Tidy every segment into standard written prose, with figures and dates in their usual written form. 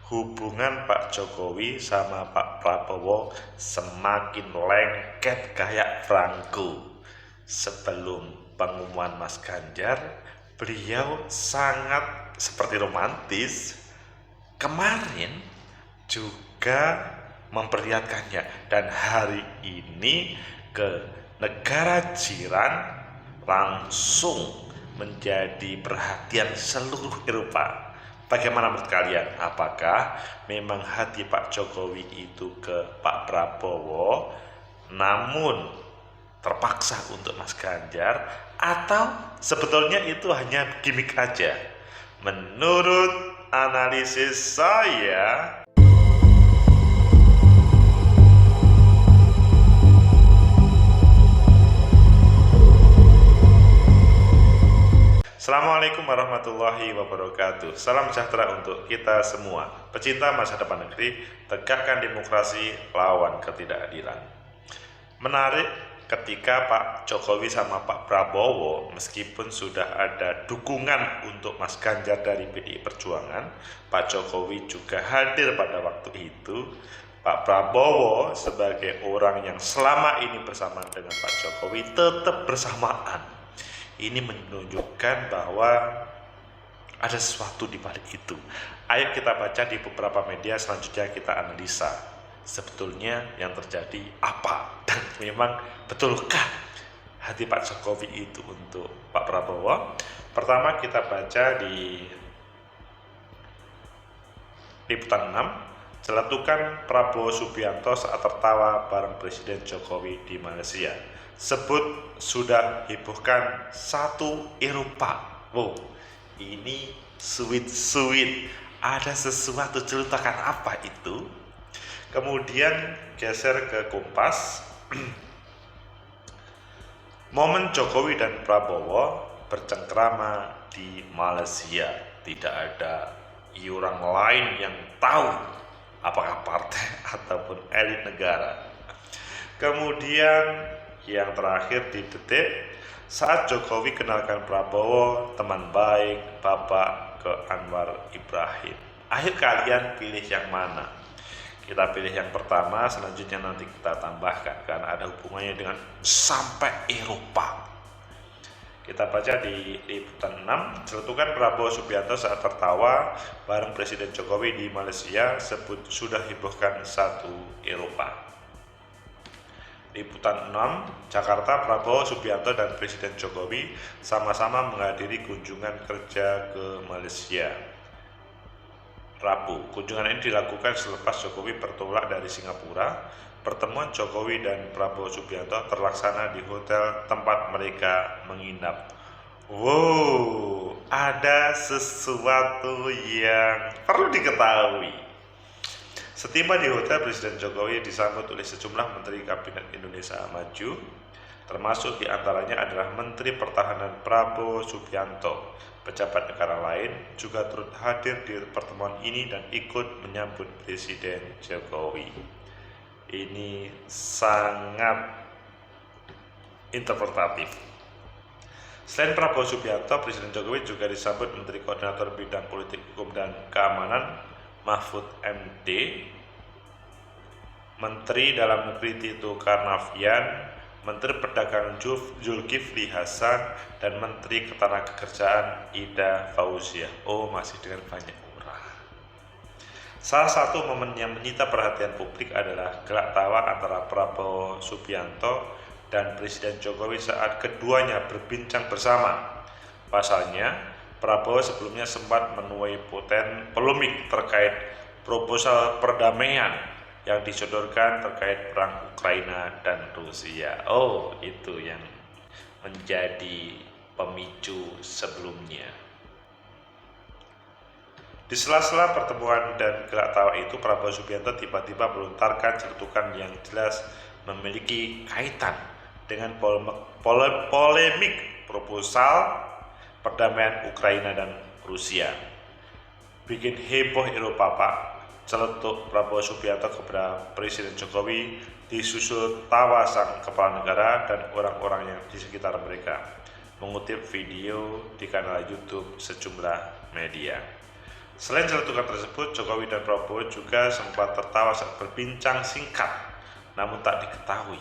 hubungan Pak Jokowi sama Pak Prabowo semakin lengket kayak Franco. Sebelum pengumuman Mas Ganjar, beliau sangat seperti romantis. Kemarin juga memperlihatkannya, dan hari ini ke negara jiran langsung menjadi perhatian seluruh Eropa. Bagaimana menurut kalian? Apakah memang hati Pak Jokowi itu ke Pak Prabowo, namun terpaksa untuk Mas Ganjar, atau sebetulnya itu hanya gimmick aja? Menurut analisis saya, Assalamualaikum warahmatullahi wabarakatuh. Salam sejahtera untuk kita semua. Pecinta masa depan negeri, tegakkan demokrasi, lawan ketidakadilan. Menarik ketika Pak Jokowi sama Pak Prabowo, meskipun sudah ada dukungan untuk Mas Ganjar dari PDI Perjuangan, Pak Jokowi juga hadir pada waktu itu. Pak Prabowo sebagai orang yang selama ini bersama dengan Pak Jokowi tetap bersamaan. Ini menunjukkan bahwa ada sesuatu di balik itu. Ayo kita baca di beberapa media, selanjutnya kita analisa sebetulnya yang terjadi apa, dan memang betulkah hati Pak Jokowi itu untuk Pak Prabowo. Pertama kita baca di liputan 6, celetukan Prabowo Subianto saat tertawa bareng Presiden Jokowi di Malaysia. Sebut sudah hebohkan satu Eropa. Wow, ini sweet. Ada sesuatu, celutakan apa itu? Kemudian geser ke Kompas. Momen Jokowi dan Prabowo bercengkrama di Malaysia. Tidak ada orang lain yang tahu apakah partai ataupun elit negara. Kemudian yang terakhir di Detik, saat Jokowi kenalkan Prabowo teman baik Bapak ke Anwar Ibrahim. Ayo kalian pilih yang mana? Kita pilih yang pertama, selanjutnya nanti kita tambahkan karena ada hubungannya dengan sampai Eropa. Kita baca di liputan 6, celetukan Prabowo Subianto saat tertawa bareng Presiden Jokowi di Malaysia, sebut sudah hebohkan satu Eropa. Liputan 6, Jakarta, Prabowo Subianto dan Presiden Jokowi sama-sama menghadiri kunjungan kerja ke Malaysia. Rabu, kunjungan ini dilakukan selepas Jokowi bertolak dari Singapura. Pertemuan Jokowi dan Prabowo Subianto terlaksana di hotel tempat mereka menginap. Wow, ada sesuatu yang perlu diketahui. Setiba di hotel, Presiden Jokowi disambut oleh sejumlah Menteri Kabinet Indonesia Maju, termasuk diantaranya adalah Menteri Pertahanan Prabowo Subianto. Pejabat negara lain juga turut hadir di pertemuan ini dan ikut menyambut Presiden Jokowi. Ini sangat interpretatif. Selain Prabowo Subianto, Presiden Jokowi juga disambut Menteri Koordinator Bidang Politik Hukum dan Keamanan Mahfud MD, Menteri Dalam Negeri Tito Karnavian, Menteri Perdagangan Zulkifli Hasan, dan Menteri Ketenagakerjaan Ida Fauziah. Oh, masih dengan banyak orang. Salah satu momen yang menyita perhatian publik adalah gelak tawa antara Prabowo Subianto dan Presiden Jokowi saat keduanya berbincang bersama. Pasalnya, Prabowo sebelumnya sempat menuai polemik terkait proposal perdamaian yang disodorkan terkait perang Ukraina dan Rusia. Oh, itu yang menjadi pemicu sebelumnya. Di sela-sela pertemuan dan gelak tawa itu, Prabowo Subianto tiba-tiba melontarkan celetukan yang jelas memiliki kaitan dengan polemik proposal perdamaian Ukraina dan Rusia. Bikin heboh Eropa, Pak. Celetuk Prabowo Subianto kepada Presiden Jokowi disusul tawa sang kepala negara dan orang-orang yang di sekitar mereka, mengutip video di kanal YouTube sejumlah media. Selain celetukan tersebut, Jokowi dan Prabowo juga sempat tertawa saat berbincang singkat, namun tak diketahui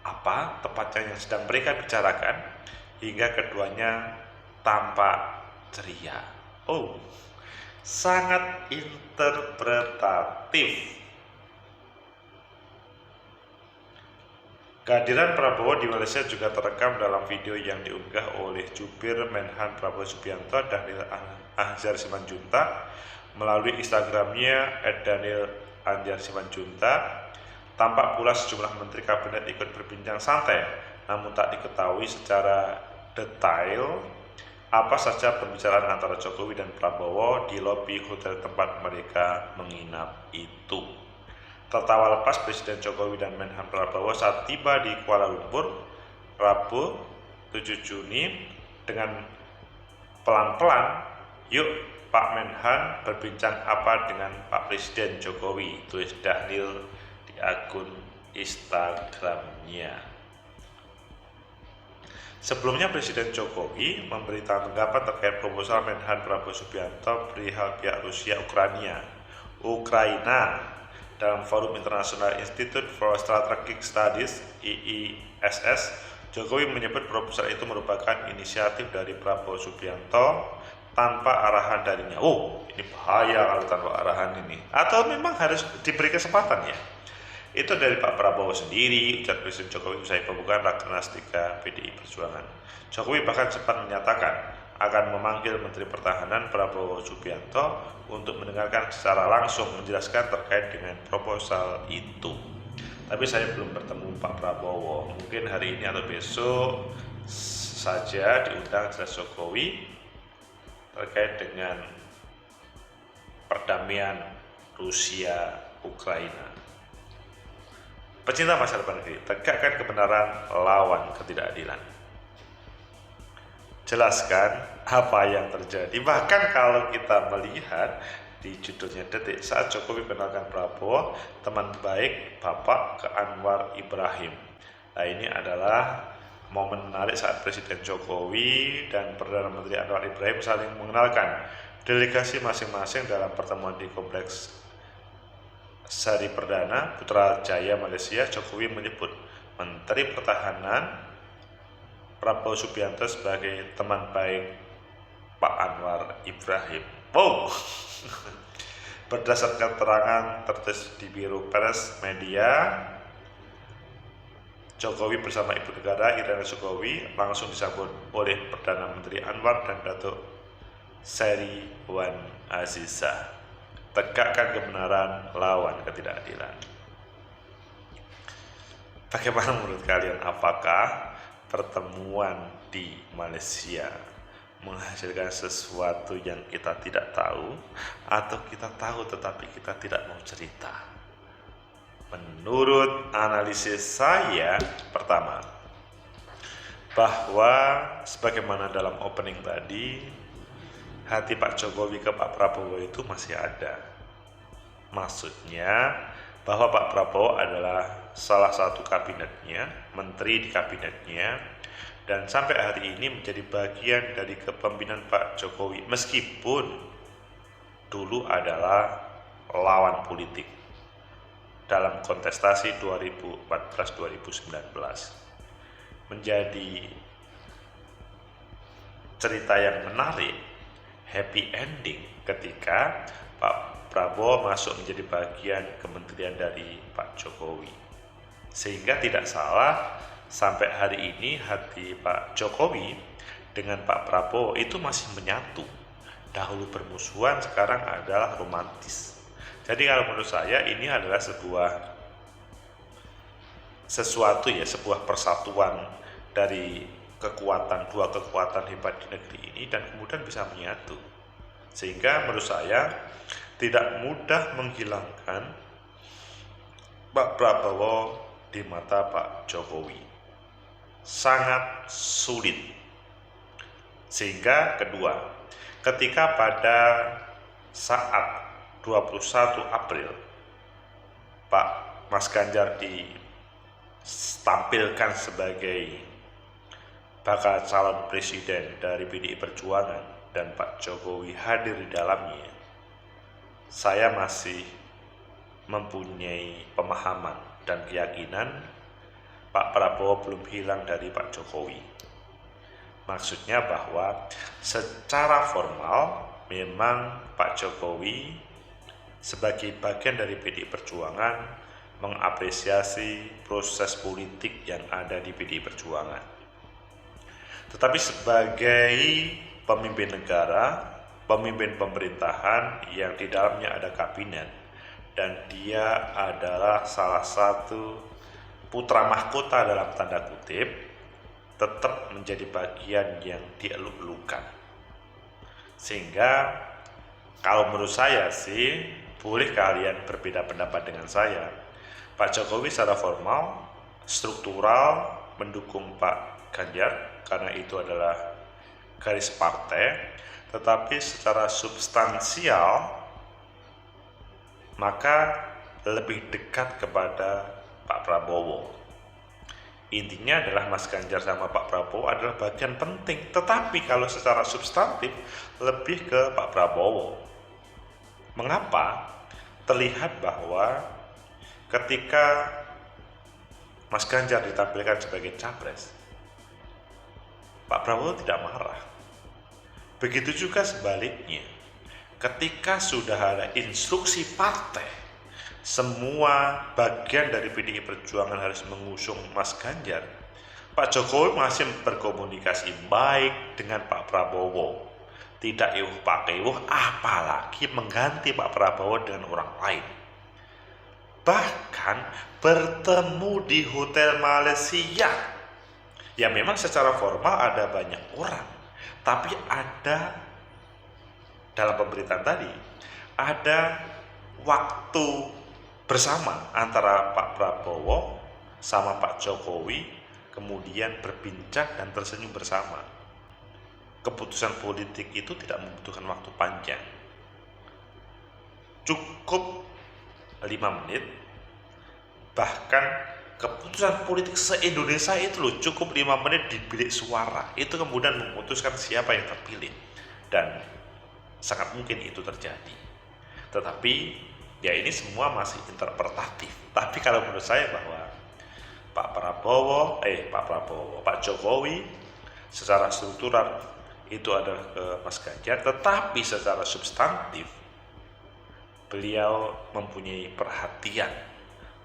apa tepatnya yang sedang mereka bicarakan hingga keduanya tampak ceria. Oh, sangat interpretatif. Kehadiran Prabowo di Malaysia juga terekam dalam video yang diunggah oleh jubir Menhan Prabowo Subianto, Dhanil Anzar Simanjuntak, melalui Instagramnya @dhanil_simanjuntak. Tampak pula sejumlah menteri kabinet ikut berbincang santai, namun tak diketahui secara detail apa saja pembicaraan antara Jokowi dan Prabowo di lobi hotel tempat mereka menginap itu. Tertawa lepas Presiden Jokowi dan Menhan Prabowo saat tiba di Kuala Lumpur, Rabu 7 Juni dengan pelan-pelan, "Yuk Pak Menhan berbincang apa dengan Pak Presiden Jokowi," tulis Dhanil di akun Instagramnya. Sebelumnya Presiden Jokowi memberi tanggapan terkait proposal Menhan Prabowo Subianto perihal pihak Rusia Ukraina dalam Forum International Institute for Strategic Studies (IISS). Jokowi menyebut proposal itu merupakan inisiatif dari Prabowo Subianto tanpa arahan darinya. Oh, ini bahaya kalau tanpa arahan ini. Atau memang harus diberi kesempatan ya? Itu dari Pak Prabowo sendiri, ujar Presiden Jokowi usai pembukaan Rakernas 3 PDI Perjuangan. Jokowi bahkan sempat menyatakan akan memanggil Menteri Pertahanan Prabowo Subianto untuk mendengarkan secara langsung menjelaskan terkait dengan proposal itu. Tapi saya belum bertemu Pak Prabowo. Mungkin hari ini atau besok saja diundang jelas Jokowi terkait dengan perdamaian Rusia Ukraina. Pecinta masa depan negeri, tegakkan kebenaran, lawan ketidakadilan. Jelaskan apa yang terjadi. Bahkan kalau kita melihat di judulnya Detik, saat Jokowi kenalkan Prabowo, teman baik Bapak ke Anwar Ibrahim. Nah, ini adalah momen menarik saat Presiden Jokowi dan Perdana Menteri Anwar Ibrahim saling mengenalkan delegasi masing-masing dalam pertemuan di Kompleks Sari Perdana, Putrajaya, Malaysia. Jokowi menyebut Menteri Pertahanan Prabowo Subianto sebagai teman baik Pak Anwar Ibrahim. Wow. Berdasarkan keterangan tertulis di Biro Pers Media, Jokowi bersama Ibu Negara Iriana Jokowi langsung disambut oleh Perdana Menteri Anwar dan Datuk Seri Wan Azizah. Tegakkan kebenaran, lawan ketidakadilan. Bagaimana menurut kalian? Apakah pertemuan di Malaysia menghasilkan sesuatu yang kita tidak tahu, atau kita tahu tetapi kita tidak mau cerita? Menurut analisis saya, pertama, bahwa sebagaimana dalam opening tadi, hati Pak Jokowi ke Pak Prabowo itu masih ada. Maksudnya bahwa Pak Prabowo adalah salah satu kabinetnya, menteri di kabinetnya, dan sampai hari ini menjadi bagian dari kepemimpinan Pak Jokowi, meskipun dulu adalah lawan politik dalam kontestasi 2014-2019. Menjadi cerita yang menarik, happy ending ketika Pak Prabowo masuk menjadi bagian kementerian dari Pak Jokowi. Sehingga tidak salah, sampai hari ini hati Pak Jokowi dengan Pak Prabowo itu masih menyatu. Dahulu bermusuhan, sekarang adalah romantis. Jadi kalau menurut saya ini adalah sebuah persatuan dari dua kekuatan hebat di negeri ini, dan kemudian bisa menyatu, sehingga menurut saya tidak mudah menghilangkan Pak Prabowo di mata Pak Jokowi, sangat sulit. Sehingga kedua, ketika pada saat 21 April Pak Mas Ganjar ditampilkan sebagai bakal calon presiden dari PDI Perjuangan, dan Pak Jokowi hadir di dalamnya, saya masih mempunyai pemahaman dan keyakinan Pak Prabowo belum hilang dari Pak Jokowi. Maksudnya bahwa secara formal memang Pak Jokowi sebagai bagian dari PDI Perjuangan mengapresiasi proses politik yang ada di PDI Perjuangan. Tetapi sebagai pemimpin negara, pemimpin pemerintahan yang di dalamnya ada kabinet, dan dia adalah salah satu putra mahkota dalam tanda kutip, tetap menjadi bagian yang dieluk-elukan. Sehingga kalau menurut saya sih, boleh kalian berbeda pendapat dengan saya, Pak Jokowi secara formal, struktural mendukung Pak Ganjar karena itu adalah garis partai, tetapi secara substansial maka lebih dekat kepada Pak Prabowo. Intinya adalah Mas Ganjar sama Pak Prabowo adalah bagian penting, tetapi kalau secara substantif lebih ke Pak Prabowo. Mengapa? Terlihat bahwa ketika Mas Ganjar ditampilkan sebagai capres, Pak Prabowo tidak marah. Begitu juga sebaliknya, ketika sudah ada instruksi partai, semua bagian dari PDI Perjuangan harus mengusung Mas Ganjar, Pak Jokowi masih berkomunikasi baik dengan Pak Prabowo. Tidak iuh pakai iuh, apalagi mengganti Pak Prabowo dengan orang lain. Bahkan bertemu di Hotel Malaysia. Ya memang secara formal ada banyak orang, tapi ada dalam pemberitaan tadi, ada waktu bersama antara Pak Prabowo sama Pak Jokowi, kemudian berbincang dan tersenyum bersama. Keputusan politik itu tidak membutuhkan waktu panjang, cukup 5 menit. Bahkan keputusan politik se-Indonesia itu loh, cukup 5 menit di bilik suara, itu kemudian memutuskan siapa yang terpilih, dan sangat mungkin itu terjadi. Tetapi ya ini semua masih interpretatif. Tapi kalau menurut saya bahwa Pak Jokowi secara struktural itu adalah ke Mas Ganjar, tetapi secara substantif beliau mempunyai perhatian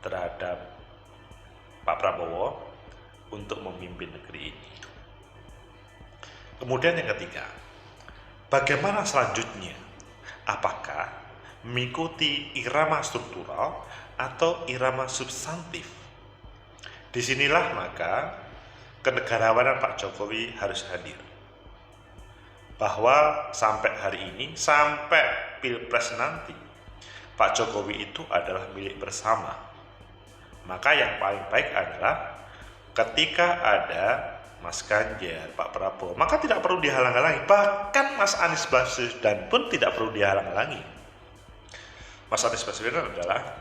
terhadap Pak Prabowo untuk memimpin negeri ini. Kemudian yang ketiga, bagaimana selanjutnya? Apakah mengikuti irama struktural atau irama substantif? Disinilah maka kenegarawanan Pak Jokowi harus hadir. Bahwa sampai hari ini, sampai Pilpres nanti, Pak Jokowi itu adalah milik bersama. Maka yang paling baik adalah ketika ada Mas Ganjar, Pak Prabowo, maka tidak perlu dihalang-halangi. Bahkan Mas Anies Baswedan pun tidak perlu dihalang-halangi. Mas Anies Baswedan adalah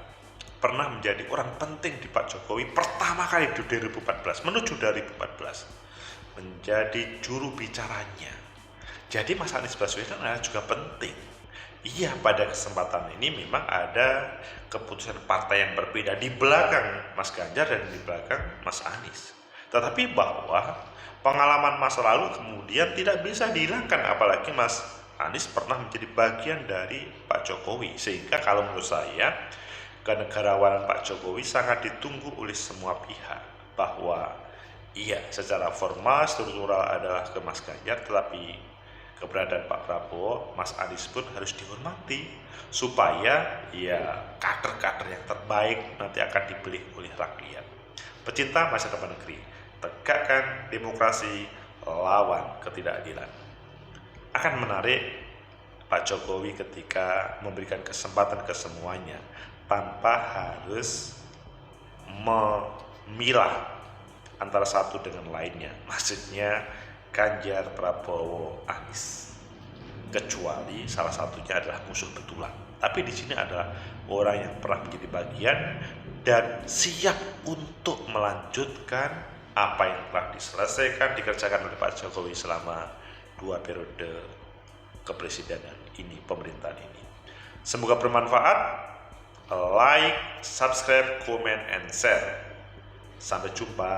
pernah menjadi orang penting di Pak Jokowi pertama kali di 2014 menuju 2014 menjadi juru bicaranya. Jadi Mas Anies Baswedan adalah juga penting. Iya, pada kesempatan ini memang ada keputusan partai yang berbeda di belakang Mas Ganjar dan di belakang Mas Anies. Tetapi bahwa pengalaman masa lalu kemudian tidak bisa dihilangkan, apalagi Mas Anies pernah menjadi bagian dari Pak Jokowi. Sehingga kalau menurut saya, kenegarawanan Pak Jokowi sangat ditunggu oleh semua pihak. Bahwa iya, secara formal struktural adalah ke Mas Ganjar, tetapi keberadaan Pak Prabowo, Mas Anies pun harus dihormati, supaya ya kader-kader yang terbaik nanti akan dipilih oleh rakyat. Pecinta masa depan negeri, tegakkan demokrasi, lawan ketidakadilan. Akan menarik Pak Jokowi ketika memberikan kesempatan ke semuanya tanpa harus memilah antara satu dengan lainnya. Maksudnya Ganjar, Prabowo, Anies. Kecuali salah satunya adalah musuh betulan. Tapi di sini adalah orang yang pernah menjadi bagian dan siap untuk melanjutkan apa yang telah diselesaikan, dikerjakan oleh Pak Jokowi selama 2 periode kepresidenan ini, pemerintahan ini. Semoga bermanfaat. Like, subscribe, comment, and share. Sampai jumpa.